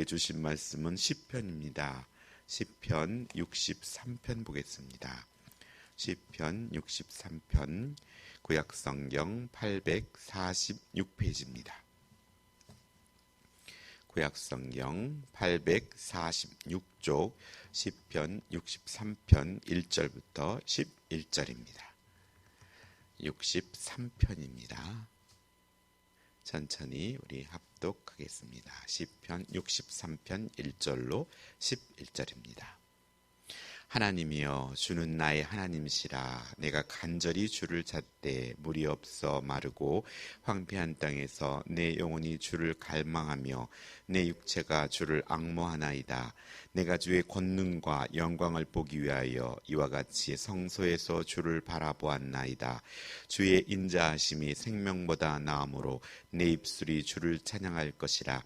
우리에게 주신 말씀은 시편입니다. 시편 63편 보겠습니다. 시편 63편 구약성경 846페이지입니다. 구약성경 846쪽 시편 63편 1절부터 11절입니다. 63편입니다. 천천히 우리 합독하겠습니다. 시편 63편 1절로 11절입니다. 하나님이여, 주는 나의 하나님이시라. 내가 간절히 주를 찾되 물이 없어 마르고 황폐한 땅에서 내 영혼이 주를 갈망하며 내 육체가 주를 앙모하나이다. 내가 주의 권능과 영광을 보기 위하여 이와 같이 성소에서 주를 바라보았나이다. 주의 인자하심이 생명보다 나음으로 내 입술이 주를 찬양할 것이라.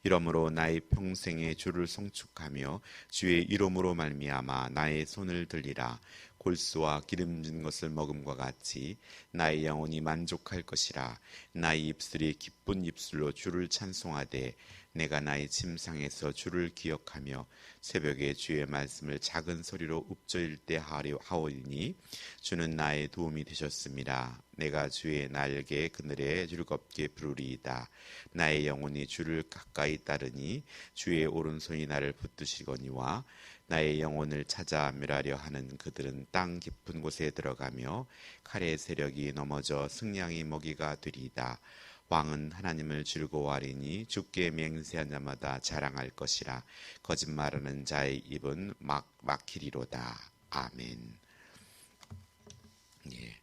이러므로 나의 평생에 주를 송축하며 주의 이름으로 말미암아 나의 손을 들리라. 골수와 기름진 것을 먹음과 같이 나의 영혼이 만족할 것이라. 나의 입술이 기쁜 입술로 주를 찬송하되 내가 나의 침상에서 주를 기억하며 새벽에 주의 말씀을 작은 소리로 읊조릴 때 하오리니 주는 나의 도움이 되셨습니다. 내가 주의 날개 그늘에 즐겁게 부르리이다. 나의 영혼이 주를 가까이 따르니 주의 오른손이 나를 붙드시거니와 나의 영혼을 찾아 멸하려 하는 그들은 땅 깊은 곳에 들어가며 칼의 세력이 넘어져 승냥이 먹이가 되리이다. 왕은 하나님을 즐거워하리니 주께 맹세한 자마다 자랑할 것이라. 거짓말하는 자의 입은 막히리로다. 아멘. 예,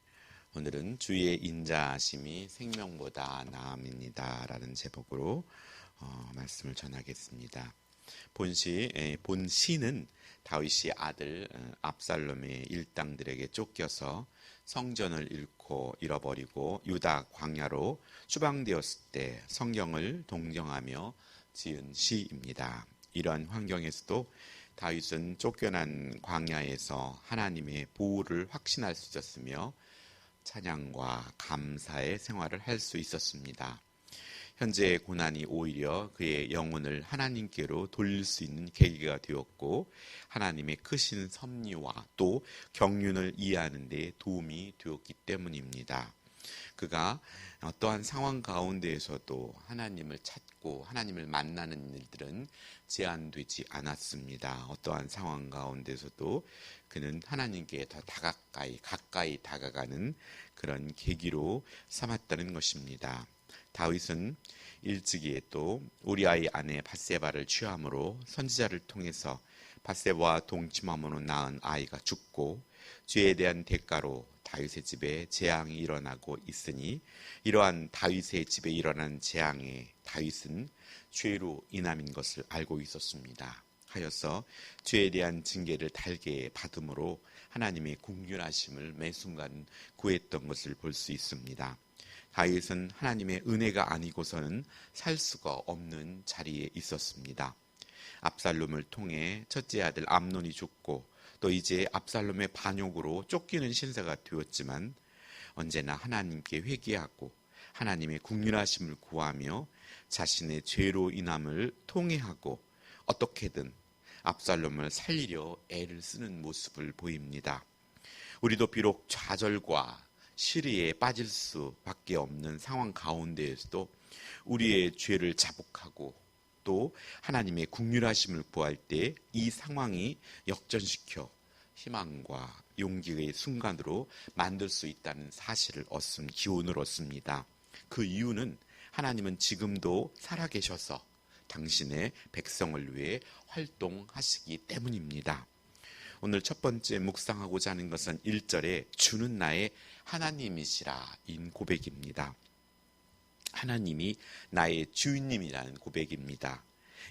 오늘은 주의 인자하심이 생명보다 나음입니다 라는 제목으로 말씀을 전하겠습니다. 본시는 다윗이 아들 압살롬의 일당들에게 쫓겨서 성전을 잃어버리고 유다 광야로 추방되었을 때 성경을 동정하며 지은 시입니다. 이러한 환경에서도 다윗은 쫓겨난 광야에서 하나님의 보호를 확신할 수 있었으며 찬양과 감사의 생활을 할 수 있었습니다. 현재의 고난이 오히려 그의 영혼을 하나님께로 돌릴 수 있는 계기가 되었고 하나님의 크신 섭리와 또 경륜을 이해하는 데 도움이 되었기 때문입니다. 그가 어떠한 상황 가운데에서도 하나님을 찾고 하나님을 만나는 일들은 제한되지 않았습니다. 어떠한 상황 가운데서도 그는 하나님께 더 가까이 다가가는 그런 계기로 삼았다는 것입니다. 다윗은 일찍이 또 우리아의 아내 밧세바를 취함으로 선지자를 통해서 밧세바와 동침함으로 낳은 아이가 죽고 죄에 대한 대가로 다윗의 집에 재앙이 일어나고 있으니 이러한 다윗의 집에 일어난 재앙에 다윗은 죄로 인함인 것을 알고 있었습니다. 하여서 죄에 대한 징계를 달게 받음으로 하나님의 긍휼하심을 매 순간 구했던 것을 볼 수 있습니다. 다윗은 하나님의 은혜가 아니고서는 살 수가 없는 자리에 있었습니다. 압살롬을 통해 첫째 아들 암논이 죽고 또 이제 압살롬의 반역으로 쫓기는 신세가 되었지만 언제나 하나님께 회개하고 하나님의 긍휼하심을 구하며 자신의 죄로 인함을 통회하고 어떻게든 압살롬을 살리려 애를 쓰는 모습을 보입니다. 우리도 비록 좌절과 시리에 빠질 수밖에 없는 상황 가운데에서도 우리의 죄를 자복하고 또 하나님의 긍휼하심을 구할 때 이 상황이 역전시켜 희망과 용기의 순간으로 만들 수 있다는 사실을 기운을 얻습니다. 그 이유는 하나님은 지금도 살아계셔서 당신의 백성을 위해 활동하시기 때문입니다. 오늘 첫 번째 묵상하고자 하는 것은 1절에 주는 나의 하나님이시라 인 고백입니다. 하나님이 나의 주인님이라는 고백입니다.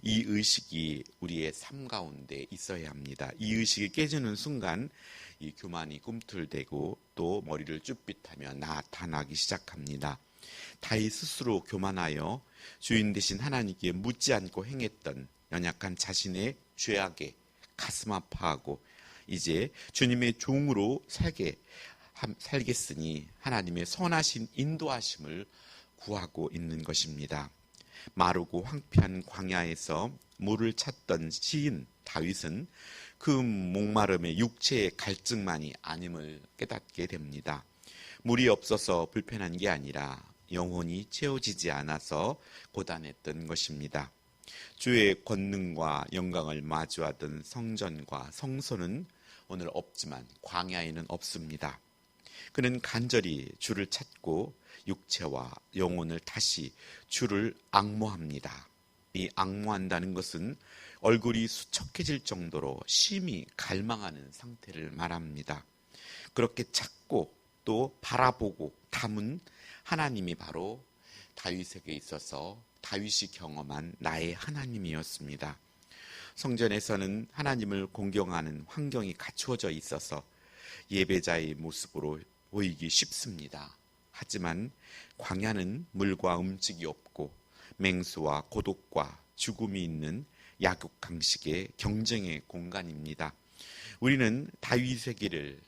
이 의식이 우리의 삶 가운데 있어야 합니다. 이 의식이 깨지는 순간 이 교만이 꿈틀대고 또 머리를 쭈삣하며 나타나기 시작합니다. 다윗 스스로 교만하여 주인 되신 하나님께 묻지 않고 행했던 연약한 자신의 죄악에 가슴 아파하고 이제 주님의 종으로 살겠으니 하나님의 선하신 인도하심을 구하고 있는 것입니다. 마르고 황폐한 광야에서 물을 찾던 시인 다윗은 그 목마름의 육체의 갈증만이 아님을 깨닫게 됩니다. 물이 없어서 불편한 게 아니라 영혼이 채워지지 않아서 고단했던 것입니다. 주의 권능과 영광을 마주하던 성전과 성소는 오늘 없지만 광야에는 없습니다. 그는 간절히 주를 찾고 육체와 영혼을 다시 주를 앙모합니다. 이 앙모한다는 것은 얼굴이 수척해질 정도로 심히 갈망하는 상태를 말합니다. 그렇게 찾고 또 바라보고 담은 하나님이 바로 다윗에게 있어서 다윗이 경험한 나의 하나님이었습니다. 성전에서는 하나님을 공경하는 환경이 갖추어져 있어서 예배자의 모습으로 보이기 쉽습니다. 하지만 광야는 물과 음식이 없고 맹수와 고독과 죽음이 있는 약육강식의 경쟁의 공간입니다. 우리는 다윗의 길을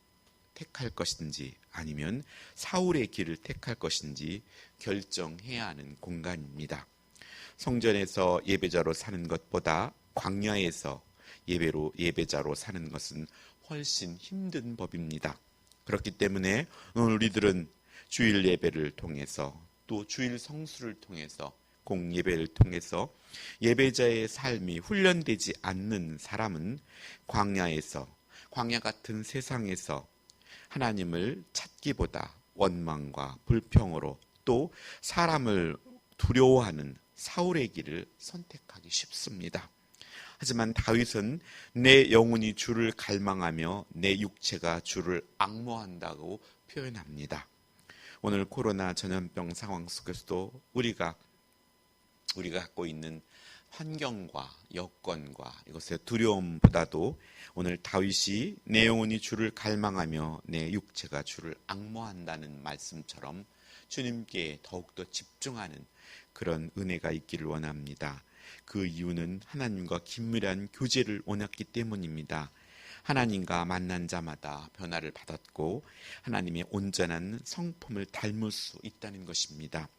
택할 것인지 아니면 사울의 길을 택할 것인지 결정해야 하는 공간입니다. 성전에서 예배자로 사는 것보다 광야에서 예배자로 사는 것은 훨씬 힘든 법입니다. 그렇기 때문에 오늘 우리들은 주일 예배를 통해서 또 주일 성수를 통해서 공예배를 통해서 예배자의 삶이 훈련되지 않는 사람은 광야 같은 세상에서 하나님을 찾기보다 원망과 불평으로 또 사람을 두려워하는 사울의 길을 선택하기 쉽습니다. 하지만 다윗은 내 영혼이 주를 갈망하며 내 육체가 주를 앙모한다고 표현합니다. 오늘 코로나 전염병 상황 속에서도 우리가 갖고 있는 환경과 여건과 이것의 두려움보다도 오늘 다윗이 내 영혼이 주를 갈망하며 내 육체가 주를 앙모한다는 말씀처럼 주님께 더욱더 집중하는 그런 은혜가 있기를 원합니다. 그 이유는 하나님과 긴밀한 교제를 원했기 때문입니다. 하나님과 만난 자마다 변화를 받았고 하나님의 온전한 성품을 닮을 수 있다는 것입니다.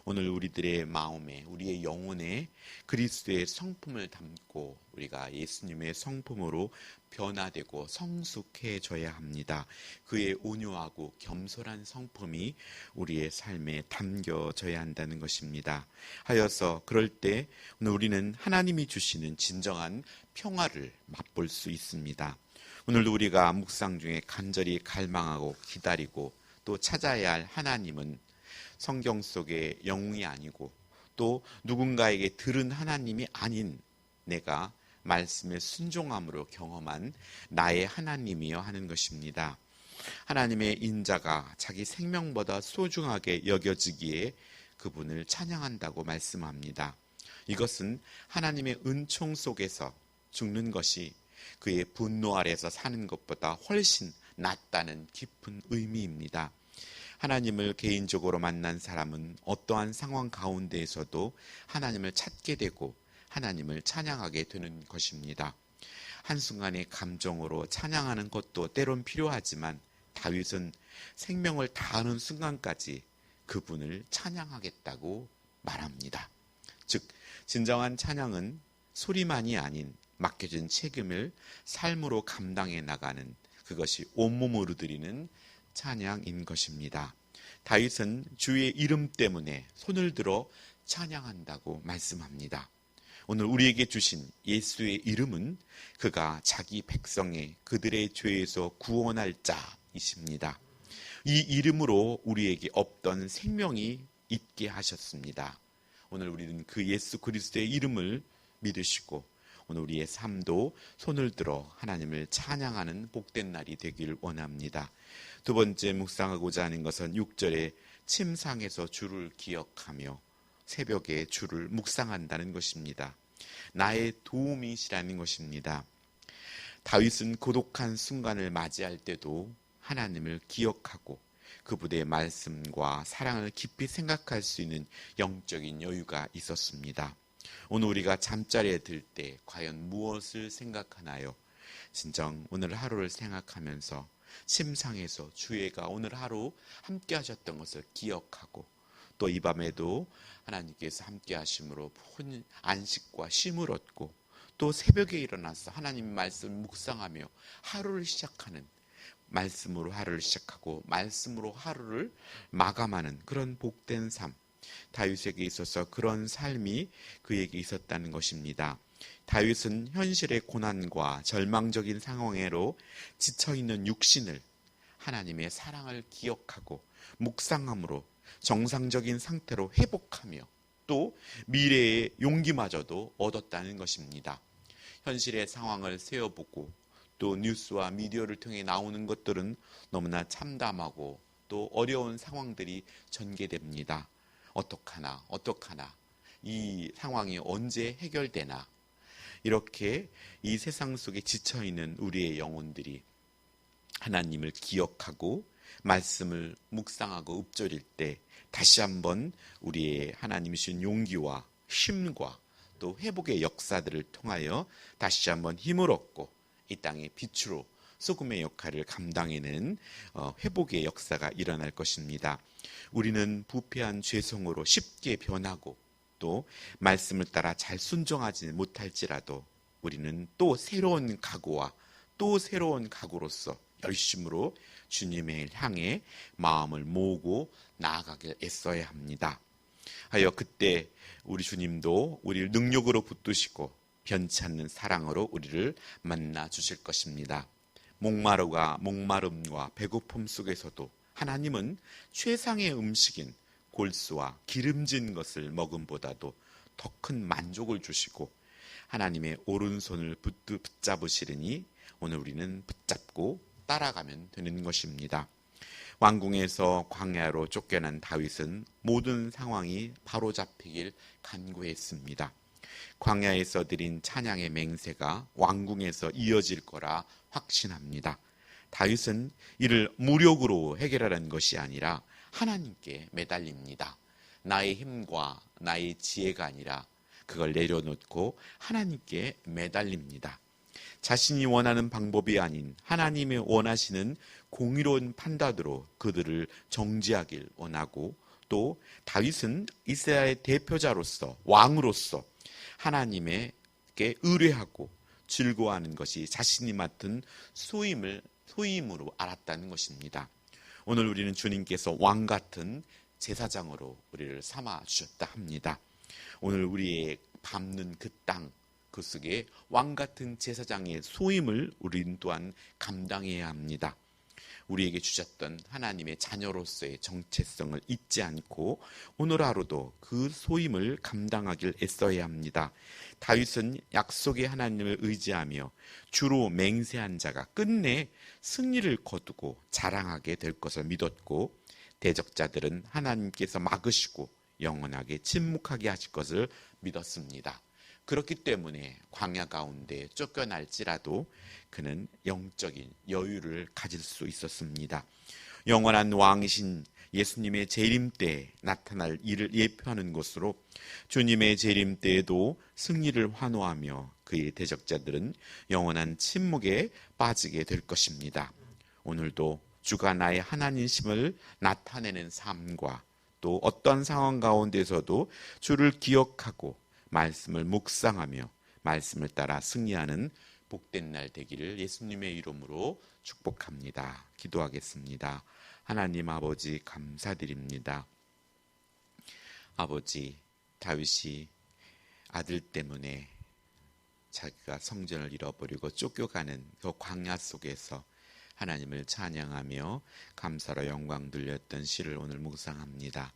오늘 우리들의 마음에 우리의 영혼에 그리스도의 성품을 담고 우리가 예수님의 성품으로 변화되고 성숙해져야 합니다. 그의 온유하고 겸손한 성품이 우리의 삶에 담겨져야 한다는 것입니다. 하여서 그럴 때 오늘 우리는 하나님이 주시는 진정한 평화를 맛볼 수 있습니다. 오늘도 우리가 묵상 중에 간절히 갈망하고 기다리고 또 찾아야 할 하나님은 성경 속의 영웅이 아니고 또 누군가에게 들은 하나님이 아닌 내가 말씀에 순종함으로 경험한 나의 하나님이여 하는 것입니다. 하나님의 인자가 자기 생명보다 소중하게 여겨지기에 그분을 찬양한다고 말씀합니다. 이것은 하나님의 은총 속에서 죽는 것이 그의 분노 아래서 사는 것보다 훨씬 낫다는 깊은 의미입니다. 하나님을 개인적으로 만난 사람은 어떠한 상황 가운데에서도 하나님을 찾게 되고 하나님을 찬양하게 되는 것입니다. 한순간의 감정으로 찬양하는 것도 때론 필요하지만 다윗은 생명을 다하는 순간까지 그분을 찬양하겠다고 말합니다. 즉 진정한 찬양은 소리만이 아닌 맡겨진 책임을 삶으로 감당해 나가는 그것이 온몸으로 드리는 찬양인 것입니다. 다윗은 주의 이름 때문에 손을 들어 찬양한다고 말씀합니다. 오늘 우리에게 주신 예수의 이름은 그가 자기 백성의 그들의 죄에서 구원할 자이십니다. 이 이름으로 우리에게 없던 생명이 있게 하셨습니다. 오늘 우리는 그 예수 그리스도의 이름을 믿으시고 오늘 우리의 삶도 손을 들어 하나님을 찬양하는 복된 날이 되길 원합니다. 두 번째 묵상하고자 하는 것은 6절에 침상에서 주를 기억하며 새벽에 주를 묵상한다는 것입니다. 나의 도움이시라는 것입니다. 다윗은 고독한 순간을 맞이할 때도 하나님을 기억하고 그분의 말씀과 사랑을 깊이 생각할 수 있는 영적인 여유가 있었습니다. 오늘 우리가 잠자리에 들 때 과연 무엇을 생각하나요? 진정 오늘 하루를 생각하면서 침상에서 주의가 오늘 하루 함께 하셨던 것을 기억하고 또 이 밤에도 하나님께서 함께 하심으로 안식과 쉼을 얻고 또 새벽에 일어나서 하나님 말씀을 묵상하며 하루를 시작하는, 말씀으로 하루를 시작하고 말씀으로 하루를 마감하는 그런 복된 삶, 다윗에게 있어서 그런 삶이 그에게 있었다는 것입니다. 다윗은 현실의 고난과 절망적인 상황으로 지쳐있는 육신을 하나님의 사랑을 기억하고 묵상함으로 정상적인 상태로 회복하며 또 미래의 용기마저도 얻었다는 것입니다. 현실의 상황을 세어보고 또 뉴스와 미디어를 통해 나오는 것들은 너무나 참담하고 또 어려운 상황들이 전개됩니다. 어떡하나 이 상황이 언제 해결되나, 이렇게 이 세상 속에 지쳐있는 우리의 영혼들이 하나님을 기억하고 말씀을 묵상하고 읊조릴 때 다시 한번 우리의 하나님이 주신 용기와 쉼과 또 회복의 역사들을 통하여 다시 한번 힘을 얻고 이 땅의 빛으로 소금의 역할을 감당해내는 회복의 역사가 일어날 것입니다. 우리는 부패한 죄성으로 쉽게 변하고 또 말씀을 따라 잘 순종하지 못할지라도 우리는 또 새로운 각오와 또 새로운 각오로서 열심으로 주님을 향해 마음을 모으고 나아가길 애써야 합니다. 하여 그때 우리 주님도 우리를 능력으로 붙드시고 변치 않는 사랑으로 우리를 만나 주실 것입니다. 목마름과 배고픔 속에서도 하나님은 최상의 음식인 골수와 기름진 것을 먹음보다도 더 큰 만족을 주시고 하나님의 오른손을 붙잡으시리니 오늘 우리는 붙잡고 따라가면 되는 것입니다. 왕궁에서 광야로 쫓겨난 다윗은 모든 상황이 바로잡히길 간구했습니다. 광야에서 드린 찬양의 맹세가 왕궁에서 이어질 거라 확신합니다. 다윗은 이를 무력으로 해결하는 것이 아니라 하나님께 매달립니다. 나의 힘과 나의 지혜가 아니라 그걸 내려놓고 하나님께 매달립니다. 자신이 원하는 방법이 아닌 하나님이 원하시는 공의로운 판단으로 그들을 정지하길 원하고, 또 다윗은 이스라엘의 대표자로서 왕으로서 하나님께 의뢰하고 즐거워하는 것이 자신이 맡은 소임으로 알았다는 것입니다. 오늘 우리는 주님께서 왕 같은 제사장으로 우리를 삼아 주셨다 합니다. 오늘 우리의 밟는 그 땅, 그 속에 왕 같은 제사장의 소임을 우리는 또한 감당해야 합니다. 우리에게 주셨던 하나님의 자녀로서의 정체성을 잊지 않고 오늘 하루도 그 소임을 감당하길 애써야 합니다. 다윗은 약속의 하나님을 의지하며 주로 맹세한 자가 끝내 승리를 거두고 자랑하게 될 것을 믿었고, 대적자들은 하나님께서 막으시고 영원하게 침묵하게 하실 것을 믿었습니다. 그렇기 때문에 광야 가운데 쫓겨날지라도 그는 영적인 여유를 가질 수 있었습니다. 영원한 왕이신 예수님의 재림 때 나타날 일을 예표하는 것으로 주님의 재림 때에도 승리를 환호하며 그의 대적자들은 영원한 침묵에 빠지게 될 것입니다. 오늘도 주가 나의 하나님심을 나타내는 삶과 또 어떤 상황 가운데서도 주를 기억하고 말씀을 묵상하며 말씀을 따라 승리하는 복된 날 되기를 예수님의 이름으로 축복합니다. 기도하겠습니다. 하나님 아버지 감사드립니다. 아버지, 다윗이 아들 때문에 자기가 성전을 잃어버리고 쫓겨가는 그 광야 속에서 하나님을 찬양하며 감사로 영광 돌렸던 시를 오늘 묵상합니다.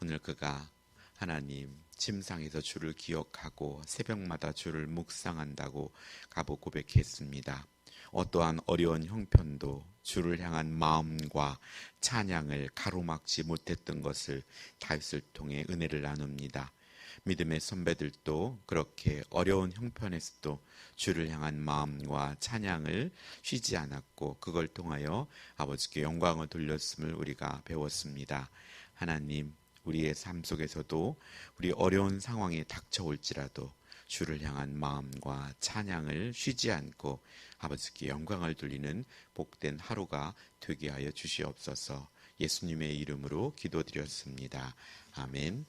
오늘 그가 하나님 침상에서 주를 기억하고 새벽마다 주를 묵상한다고 가보 고백했습니다. 어떠한 어려운 형편도 주를 향한 마음과 찬양을 가로막지 못했던 것을 다윗을 통해 은혜를 나눕니다. 믿음의 선배들도 그렇게 어려운 형편에서도 주를 향한 마음과 찬양을 쉬지 않았고 그걸 통하여 아버지께 영광을 돌렸음을 우리가 배웠습니다. 하나님, 우리의 삶 속에서도 우리 어려운 상황이 닥쳐올지라도 주를 향한 마음과 찬양을 쉬지 않고 아버지께 영광을 돌리는 복된 하루가 되게 하여 주시옵소서. 예수님의 이름으로 기도드렸습니다. 아멘.